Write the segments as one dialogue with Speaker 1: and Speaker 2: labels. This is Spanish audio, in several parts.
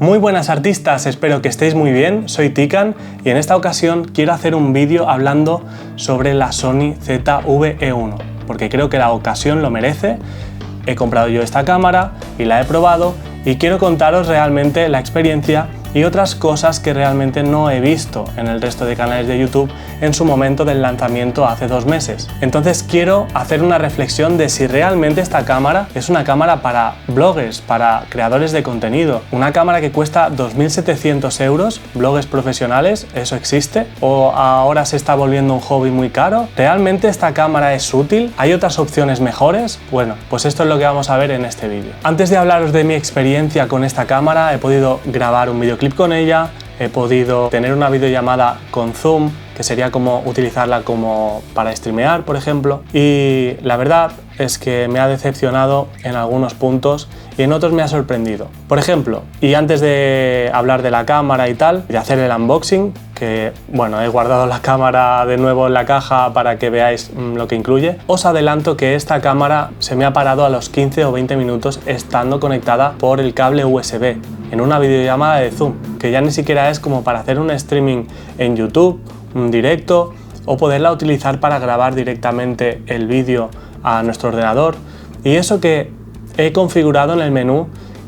Speaker 1: Muy buenas artistas, espero que estéis muy bien, soy Tikan y en esta ocasión quiero hacer un vídeo hablando sobre la Sony ZV-E1 porque creo que la ocasión lo merece. He comprado yo esta cámara y la he probado y quiero contaros realmente la experiencia y otras cosas que realmente no he visto en el resto de canales de YouTube en su momento del lanzamiento hace 2 meses. Entonces quiero hacer una reflexión de si realmente esta cámara es una cámara para bloggers, para creadores de contenido, una cámara que cuesta 2.700 euros, bloggers profesionales, ¿eso existe? ¿O ahora se está volviendo un hobby muy caro? ¿Realmente esta cámara es útil? ¿Hay otras opciones mejores? Bueno, pues esto es lo que vamos a ver en este vídeo. Antes de hablaros de mi experiencia con esta cámara, he podido grabar un videoclip con ella, he podido tener una videollamada con Zoom, que sería como utilizarla como para streamear, por ejemplo, y la verdad es que me ha decepcionado en algunos puntos y en otros me ha sorprendido. Por ejemplo, y antes de hablar de la cámara y tal, de hacer el unboxing, que bueno, he guardado la cámara de nuevo en la caja para que veáis lo que incluye, os adelanto que esta cámara se me ha parado a los 15 o 20 minutos estando conectada por el cable USB en una videollamada de Zoom, que ya ni siquiera es como para hacer un streaming en YouTube, un directo, o poderla utilizar para grabar directamente el vídeo a nuestro ordenador. Y eso que he configurado en el menú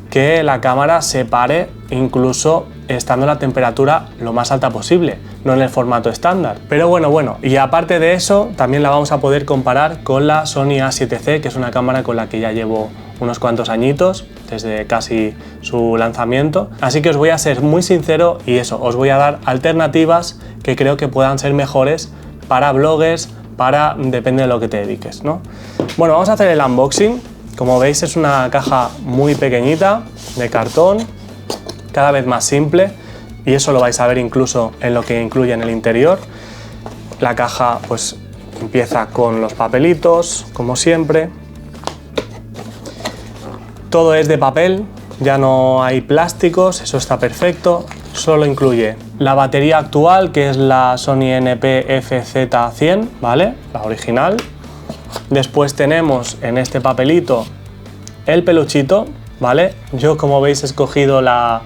Speaker 1: que la cámara se pare incluso estando la temperatura lo más alta posible, no en el formato estándar. Pero bueno, y aparte de eso también la vamos a poder comparar con la Sony A7C, que es una cámara con la que ya llevo unos cuantos añitos, desde casi su lanzamiento. Así que os voy a ser muy sincero y eso, os voy a dar alternativas que creo que puedan ser mejores para bloggers, depende de lo que te dediques, ¿no? Bueno, vamos a hacer el unboxing. Como veis es una caja muy pequeñita, de cartón, cada vez más simple, y eso lo vais a ver incluso en lo que incluye en el interior. La caja pues empieza con los papelitos, como siempre. Todo es de papel, ya no hay plásticos, eso está perfecto. Solo incluye la batería actual, que es la Sony NP-FZ100, ¿vale? La original. Después tenemos en este papelito el peluchito, ¿vale? Yo, como veis, he escogido la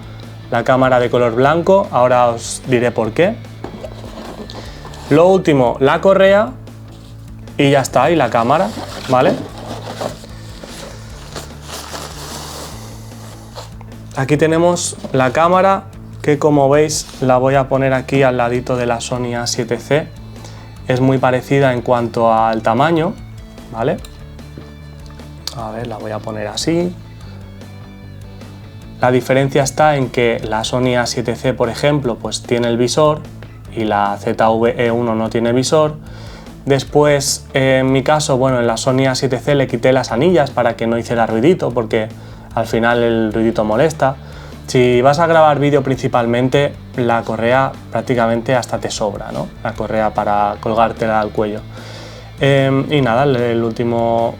Speaker 1: cámara de color blanco, ahora os diré por qué. Lo último, la correa y ya está, y la cámara, ¿vale? Aquí tenemos la cámara, que como veis la voy a poner aquí al ladito de la Sony A7C. Es muy parecida en cuanto al tamaño, ¿vale? A ver, la voy a poner así. La diferencia está en que la Sony A7C, por ejemplo, pues tiene el visor y la ZV-E1 no tiene visor. Después, en mi caso, bueno, en la Sony A7C le quité las anillas para que no hiciera ruidito, porque al final el ruidito molesta. Si vas a grabar vídeo principalmente, la correa prácticamente hasta te sobra, ¿no? La correa para colgártela al cuello. Y nada, el último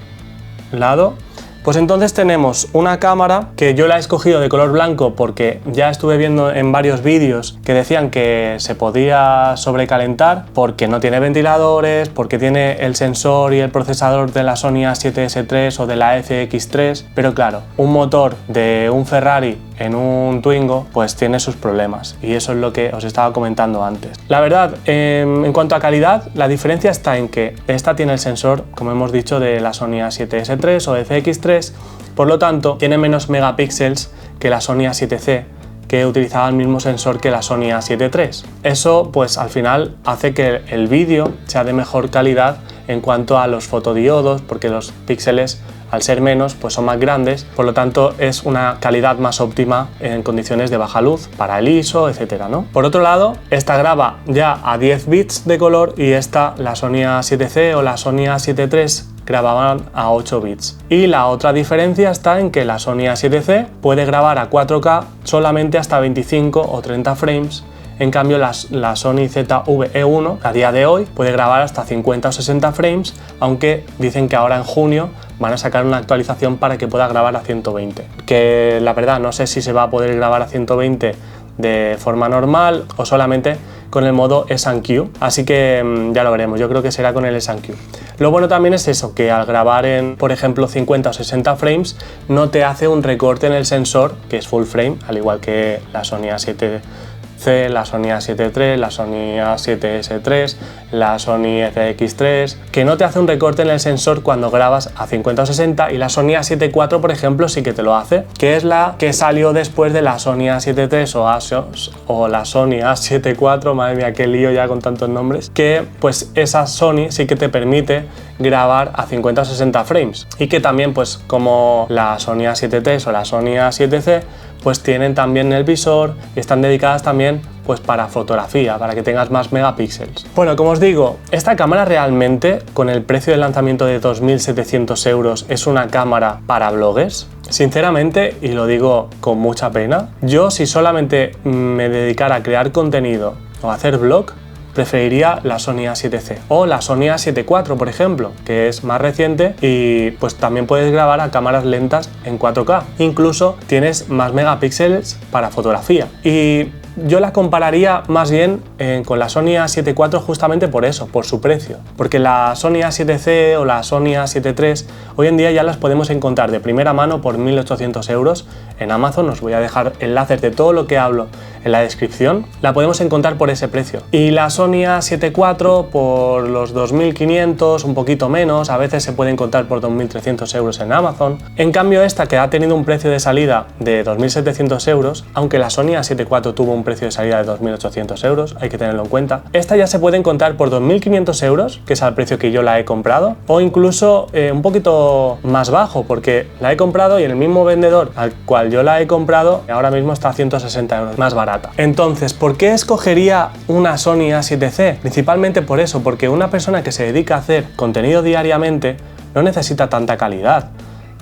Speaker 1: lado. Pues entonces tenemos una cámara que yo la he escogido de color blanco porque ya estuve viendo en varios vídeos que decían que se podía sobrecalentar porque no tiene ventiladores, porque tiene el sensor y el procesador de la Sony A7S3 o de la FX3, pero claro, un motor de un Ferrari en un Twingo pues tiene sus problemas y eso es lo que os estaba comentando antes. La verdad, en cuanto a calidad, la diferencia está en que esta tiene el sensor, como hemos dicho, de la Sony A7S3 o FX3, por lo tanto tiene menos megapíxeles que la Sony A7C, que utilizaba el mismo sensor que la Sony A7 III. Eso pues al final hace que el vídeo sea de mejor calidad en cuanto a los fotodiodos, porque los píxeles al ser menos pues son más grandes, por lo tanto es una calidad más óptima en condiciones de baja luz para el ISO, etcétera, ¿no? Por otro lado, esta graba ya a 10 bits de color y esta, la Sony A7C o la Sony A7 III, grababan a 8 bits. Y la otra diferencia está en que la Sony A7C puede grabar a 4K solamente hasta 25 o 30 frames. En cambio, la Sony ZV-E1 a día de hoy puede grabar hasta 50 o 60 frames, aunque dicen que ahora en junio van a sacar una actualización para que pueda grabar a 120. Que la verdad no sé si se va a poder grabar a 120 de forma normal o solamente con el modo S&Q, así que ya lo veremos, yo creo que será con el S&Q. Lo bueno también es eso, que al grabar en, por ejemplo, 50 o 60 frames, no te hace un recorte en el sensor, que es full frame, al igual que la Sony A7C, la Sony A7 III, la Sony A7S III, la Sony FX3, que no te hace un recorte en el sensor cuando grabas a 50 o 60, y la Sony A7 IV, por ejemplo, sí que te lo hace, que es la que salió después de la Sony A7 III o la Sony A7 IV, madre mía, qué lío ya con tantos nombres, que pues esa Sony sí que te permite grabar a 50 o 60 frames, y que también, pues como la Sony A7 III o la Sony A7C, pues tienen también el visor y están dedicadas también pues para fotografía, para que tengas más megapíxeles. Bueno, como os digo, esta cámara realmente, con el precio de lanzamiento de 2.700 euros, es una cámara para bloggers. Sinceramente, y lo digo con mucha pena, yo si solamente me dedicara a crear contenido o a hacer vlog, preferiría la Sony A7C o la Sony A7 IV, por ejemplo, que es más reciente y pues también puedes grabar a cámaras lentas en 4K. Incluso tienes más megapíxeles para fotografía. Y yo la compararía más bien con la Sony A7 IV justamente por eso, por su precio. Porque la Sony A7C o la Sony A7 III hoy en día ya las podemos encontrar de primera mano por 1.800 euros en Amazon. Os voy a dejar enlaces de todo lo que hablo en la descripción. La podemos encontrar por ese precio. Y la Sony A7 IV por los 2.500, un poquito menos, a veces se puede encontrar por 2.300 euros en Amazon. En cambio esta, que ha tenido un precio de salida de 2.700 euros, aunque la Sony A7 IV tuvo un precio de salida de 2.800 euros, hay que tenerlo en cuenta, esta ya se puede encontrar por 2.500 euros, que es al precio que yo la he comprado, o incluso un poquito más bajo, porque la he comprado y el mismo vendedor al cual yo la he comprado ahora mismo está a 160 euros más barata. Entonces, ¿por qué escogería una Sony A7C? Principalmente por eso, porque una persona que se dedica a hacer contenido diariamente no necesita tanta calidad,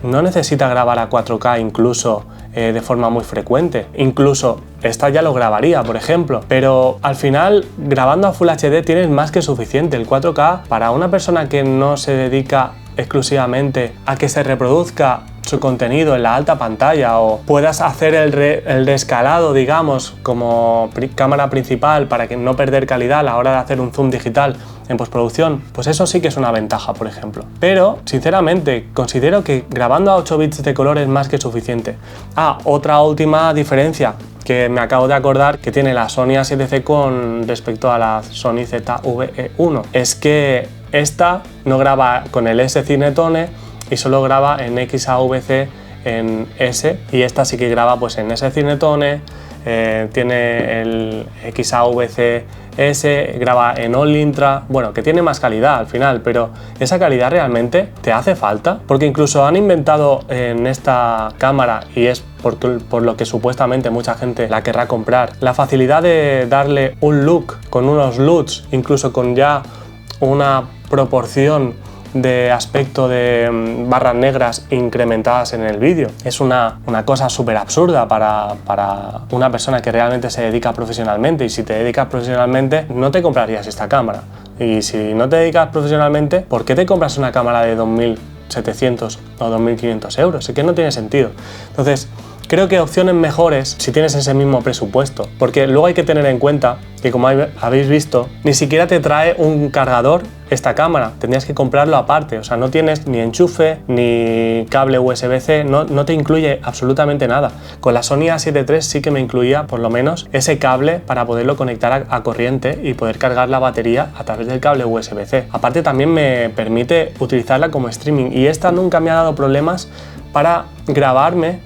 Speaker 1: no necesita grabar a 4K incluso de forma muy frecuente. Incluso esta ya lo grabaría, por ejemplo, pero al final grabando a Full HD tienes más que suficiente. El 4K para una persona que no se dedica exclusivamente a que se reproduzca su contenido en la alta pantalla o puedas hacer el rescalado, digamos, como cámara principal para que no perder calidad a la hora de hacer un zoom digital en postproducción, pues eso sí que es una ventaja, por ejemplo. Pero, sinceramente, considero que grabando a 8 bits de color es más que suficiente. Otra última diferencia que me acabo de acordar que tiene la Sony A7C con respecto a la Sony ZV-E1 es que esta no graba con el S-Cinetone y solo graba en XAVC en S, y esta sí que graba pues en S-Cinetone, tiene el XAVC S, graba en All Intra, bueno, que tiene más calidad al final, pero esa calidad realmente te hace falta, porque incluso han inventado en esta cámara, y es por lo que supuestamente mucha gente la querrá comprar, la facilidad de darle un look con unos LUTs, incluso con ya una proporción de aspecto de barras negras incrementadas en el vídeo. Es una cosa súper absurda para una persona que realmente se dedica profesionalmente, y si te dedicas profesionalmente no te comprarías esta cámara, y si no te dedicas profesionalmente, ¿por qué te compras una cámara de 2.700 o 2.500 euros? Es que no tiene sentido. Entonces, creo que opciones mejores si tienes ese mismo presupuesto, porque luego hay que tener en cuenta que, como habéis visto, ni siquiera te trae un cargador esta cámara, tendrías que comprarlo aparte, o sea, no tienes ni enchufe ni cable USB-C, no te incluye absolutamente nada. Con la Sony A7 III sí que me incluía por lo menos ese cable para poderlo conectar a corriente y poder cargar la batería a través del cable USB-C. Aparte también me permite utilizarla como streaming, y esta nunca me ha dado problemas para grabarme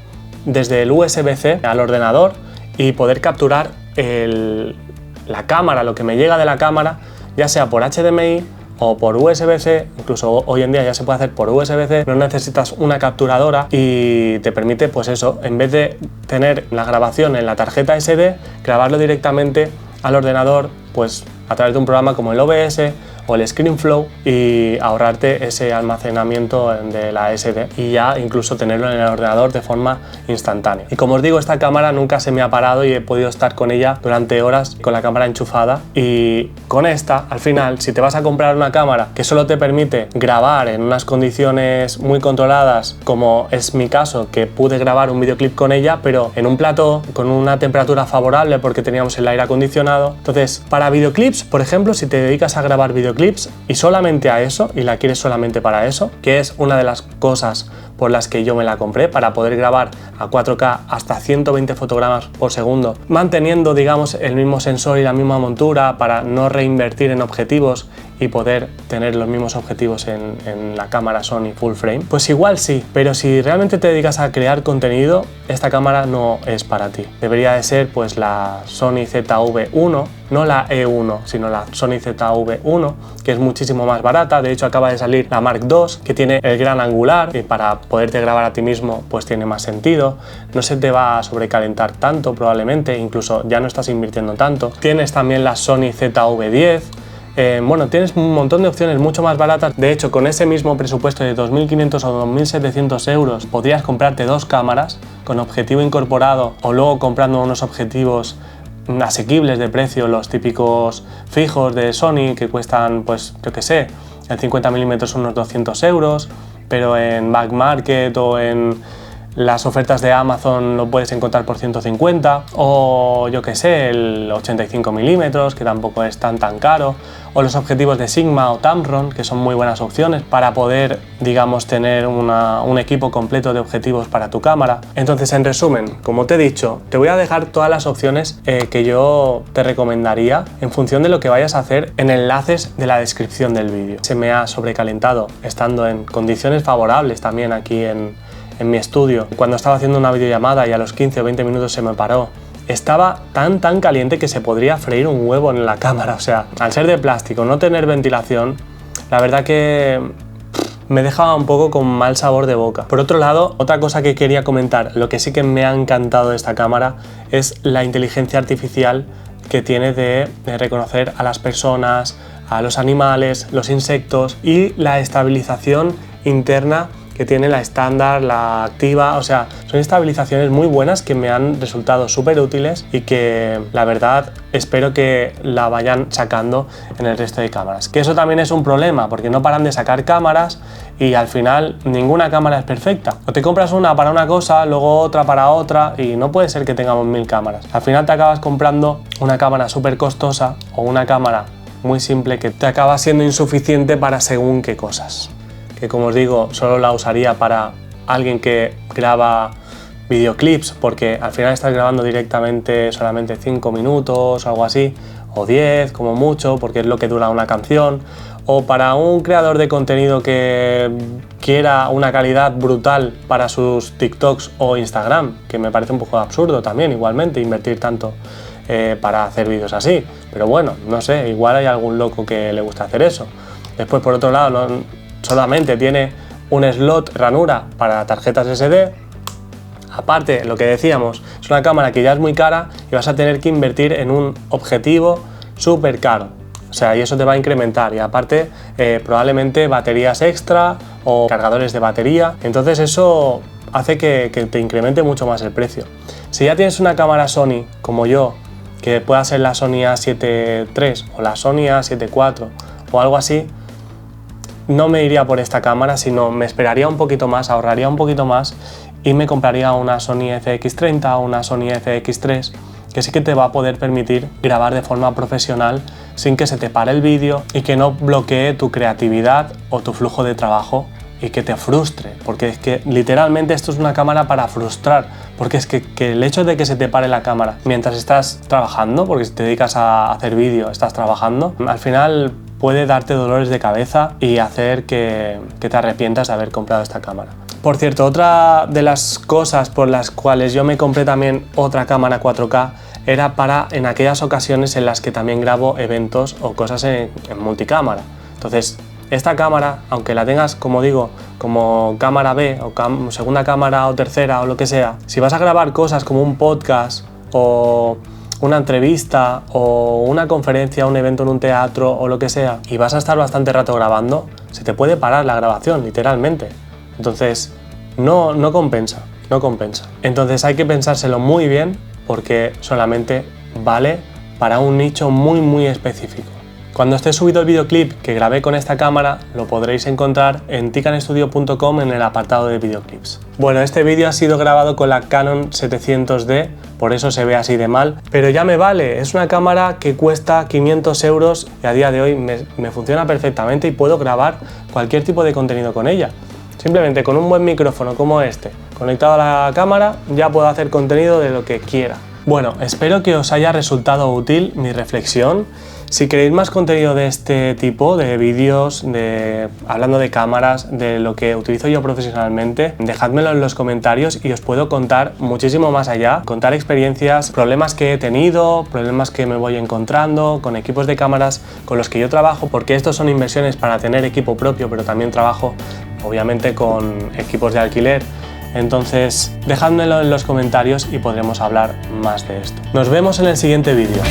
Speaker 1: desde el USB-C al ordenador y poder capturar la cámara, lo que me llega de la cámara, ya sea por HDMI o por USB-C. Incluso hoy en día ya se puede hacer por USB-C, no necesitas una capturadora, y te permite, pues eso, en vez de tener la grabación en la tarjeta SD, grabarlo directamente al ordenador, pues a través de un programa como el OBS o el ScreenFlow y ahorrarte ese almacenamiento de la SD y ya incluso tenerlo en el ordenador de forma instantánea. Y como os digo, esta cámara nunca se me ha parado y he podido estar con ella durante horas con la cámara enchufada, y con esta, al final, si te vas a comprar una cámara que solo te permite grabar en unas condiciones muy controladas, como es mi caso, que pude grabar un videoclip con ella, pero en un plató con una temperatura favorable porque teníamos el aire acondicionado. Entonces, para videoclips, por ejemplo, si te dedicas a grabar videoclips y solamente a eso, y la quieres solamente para eso, que es una de las cosas por las que yo me la compré, para poder grabar a 4K hasta 120 fotogramas por segundo, manteniendo, digamos, el mismo sensor y la misma montura para no reinvertir en objetivos y poder tener los mismos objetivos en la cámara Sony full frame, pues igual sí, pero si realmente te dedicas a crear contenido, esta cámara no es para ti. Debería de ser pues la Sony ZV-1, no la E1, sino la Sony ZV-1, que es muchísimo más barata. De hecho, acaba de salir la Mark II, que tiene el gran angular, y para poderte grabar a ti mismo pues tiene más sentido. No se te va a sobrecalentar tanto probablemente, incluso ya no estás invirtiendo tanto. Tienes también la Sony ZV-10. Bueno, tienes un montón de opciones mucho más baratas. De hecho, con ese mismo presupuesto de 2.500 o 2.700 euros podrías comprarte dos cámaras con objetivo incorporado, o luego comprando unos objetivos asequibles de precio, los típicos fijos de Sony que cuestan, pues yo que sé, el 50 mm unos 200 euros, pero en Back Market o en las ofertas de Amazon lo puedes encontrar por 150, o yo que sé, el 85 mm, que tampoco es tan caro, o los objetivos de Sigma o Tamron, que son muy buenas opciones para poder, digamos, tener un equipo completo de objetivos para tu cámara. Entonces, en resumen, como te he dicho, te voy a dejar todas las opciones que yo te recomendaría en función de lo que vayas a hacer en enlaces de la descripción del vídeo. Se me ha sobrecalentado estando en condiciones favorables también aquí en mi estudio. Cuando estaba haciendo una videollamada y a los 15 o 20 minutos se me paró, estaba tan caliente que se podría freír un huevo en la cámara. O sea, al ser de plástico, no tener ventilación, la verdad que me dejaba un poco con mal sabor de boca. Por otro lado, otra cosa que quería comentar, lo que sí que me ha encantado de esta cámara es la inteligencia artificial que tiene de reconocer a las personas, a los animales, los insectos, y la estabilización interna que tiene la estándar, la activa. O sea, son estabilizaciones muy buenas que me han resultado súper útiles y que la verdad espero que la vayan sacando en el resto de cámaras. Que eso también es un problema, porque no paran de sacar cámaras y al final ninguna cámara es perfecta. O te compras una para una cosa, luego otra para otra, y no puede ser que tengamos 1000 cámaras. Al final te acabas comprando una cámara súper costosa o una cámara muy simple que te acaba siendo insuficiente para según qué cosas. Que, como os digo, solo la usaría para alguien que graba videoclips, porque al final estás grabando directamente solamente 5 minutos o algo así, o 10 como mucho, porque es lo que dura una canción, o para un creador de contenido que quiera una calidad brutal para sus TikToks o Instagram, que me parece un poco absurdo también igualmente invertir tanto para hacer vídeos así, pero bueno, no sé, igual hay algún loco que le gusta hacer eso. Después, por otro lado, solamente tiene un slot ranura para tarjetas SD. Aparte, lo que decíamos, es una cámara que ya es muy cara y vas a tener que invertir en un objetivo súper caro. O sea, y eso te va a incrementar. Y aparte, probablemente baterías extra o cargadores de batería. Entonces eso hace que te incremente mucho más el precio. Si ya tienes una cámara Sony, como yo, que pueda ser la Sony A7 III o la Sony A7 IV o algo así, no me iría por esta cámara, sino me esperaría un poquito más, ahorraría un poquito más y me compraría una Sony FX30 o una Sony FX3, que sí que te va a poder permitir grabar de forma profesional sin que se te pare el vídeo y que no bloquee tu creatividad o tu flujo de trabajo y que te frustre, porque es que literalmente esto es una cámara para frustrar, porque es que el hecho de que se te pare la cámara mientras estás trabajando, porque si te dedicas a hacer vídeo, estás trabajando, al final puede darte dolores de cabeza y hacer que te arrepientas de haber comprado esta cámara. Por cierto, otra de las cosas por las cuales yo me compré también otra cámara 4K era para en aquellas ocasiones en las que también grabo eventos o cosas en multicámara. Entonces, esta cámara, aunque la tengas, como digo, como cámara B o segunda cámara o tercera o lo que sea, si vas a grabar cosas como un podcast o una entrevista o una conferencia, un evento en un teatro o lo que sea, y vas a estar bastante rato grabando, se te puede parar la grabación, literalmente. Entonces, no compensa, no compensa. Entonces hay que pensárselo muy bien porque solamente vale para un nicho muy específico. Cuando esté subido el videoclip que grabé con esta cámara, lo podréis encontrar en ticanstudio.com en el apartado de videoclips. Bueno, este vídeo ha sido grabado con la Canon 700D, por eso se ve así de mal, pero ya me vale. Es una cámara que cuesta 500 euros y a día de hoy me funciona perfectamente y puedo grabar cualquier tipo de contenido con ella. Simplemente con un buen micrófono como este, conectado a la cámara, ya puedo hacer contenido de lo que quiera. Bueno, espero que os haya resultado útil mi reflexión. Si queréis más contenido de este tipo, de vídeos, hablando de cámaras, de lo que utilizo yo profesionalmente, dejádmelo en los comentarios y os puedo contar muchísimo más allá, contar experiencias, problemas que he tenido, problemas que me voy encontrando con equipos de cámaras con los que yo trabajo, porque estos son inversiones para tener equipo propio, pero también trabajo obviamente con equipos de alquiler. Entonces, dejádmelo en los comentarios y podremos hablar más de esto. Nos vemos en el siguiente vídeo.